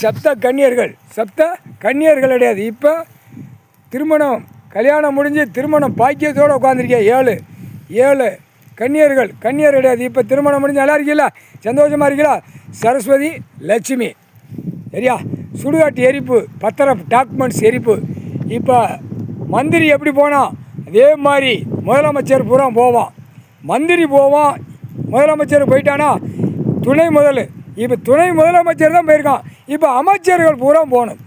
சப்த கன்னியர்கள் கிடையாது. இப்போ திருமணம் கல்யாணம் முடிஞ்சு திருமணம் பாக்கியத்தோடு உட்காந்துருக்கேன். 7 கன்னியர் கிடையாது. இப்போ திருமணம் முடிஞ்சு நல்லா இருக்கீங்களா? சந்தோஷமாக இருக்கீங்களா? சரஸ்வதி லட்சுமி சரியா? சுடுகாட்டு எரிப்பு, பத்திரம் டாக்குமெண்ட்ஸ் எரிப்பு. இப்போ மந்திரி எப்படி போனால் அதே மாதிரி முதலமைச்சர் பூரா போவான். மந்திரி போவான், முதலமைச்சர் போயிட்டானா துணை இப்போ துணை முதலமைச்சர் தான் போயிருக்கான். இப்போ அமைச்சர்கள் பூரா போகணும்.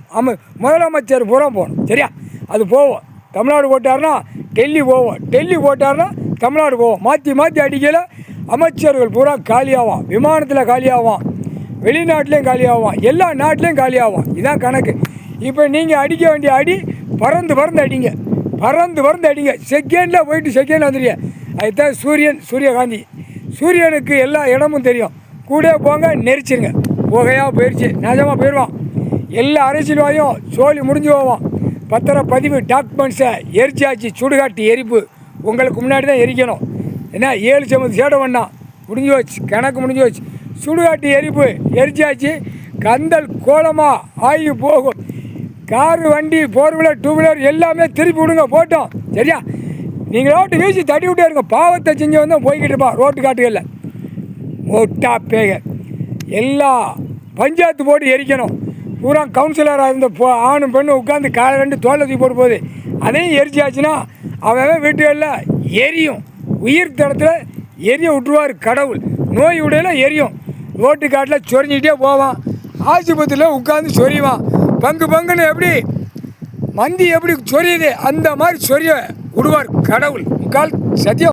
முதலமைச்சர் பூரா போகணும் சரியா? அது போவோம். தமிழ்நாடு போட்டார்னா டெல்லி போவோம், டெல்லி போட்டார்னா தமிழ்நாடு போவோம். மாற்றி அடிக்கல அமைச்சர்கள் பூரா காலியாகும். விமானத்தில் காலியாகும், வெளிநாட்டிலையும் காலியாகும், எல்லா நாட்டிலையும் காலியாகும். இதுதான் கணக்கு. இப்போ நீங்கள் அடிக்க வேண்டிய அடி பறந்து அடிங்க, பறந்து அடிங்க. செகண்டில் போயிட்டு செகண்டில் வந்துடுங்க. அதுதான் சூரியகாந்தி. சூரியனுக்கு எல்லா இடமும் தெரியும். கூட போங்க, நெரிச்சிருங்க. புகையாக போயிடுச்சு, நிஜமாக போயிடுவான். எல்லா அரசியல்வாதியும் சோழி முடிஞ்சு போவோம். பத்திரப்பதிவு டாக்குமெண்ட்ஸை எரிச்சாச்சு. சுடுகாட்டு எரிப்பு உங்களுக்கு முன்னாடி தான் எரிக்கணும். ஏன்னா 7 சமத்து சேடை பண்ணான், முடிஞ்சு வச்சு, கணக்கு முடிஞ்சு வச்சு. சுடுகாட்டு எரிப்பு எரிச்சாச்சு. கந்தல் கோலமாக ஆகி போகும். காரு, வண்டி, 4 வீலர் 2 வீலர் எல்லாமே திருப்பி விடுங்க, போட்டோம் சரியா? நீங்கள் ரோட்டு வீசி தட்டி விட்டே இருங்க. பாவத்தை செஞ்சு வந்து போய்கிட்டு இருப்பான் ரோட்டு காட்டுகளில். மொட்டா பேக எல்லா பஞ்சாயத்து போட்டு எரிக்கணும். பூரா கவுன்சிலராக இருந்த ஆணும் பெண்ணும் உட்காந்து காலை 2 தோலை தூக்கி போட்டு போகுது. அதையும் எரிச்சாச்சுன்னா அவன் வீட்டுகளில் எரியும். உயிர் தடத்தில் எரிய விட்டுருவார் கடவுள். நோய் உடையில எரியும். ரோட்டு காட்டில் சொரிஞ்சிக்கிட்டே போவான். ஆஸ்பத்திரியில் உட்காந்து சொரிவான். பங்குன்னு எப்படி மந்தி எப்படி சொரியுது அந்த மாதிரி சொரிய விடுவார் கடவுள். முக்கால் சத்தியம்.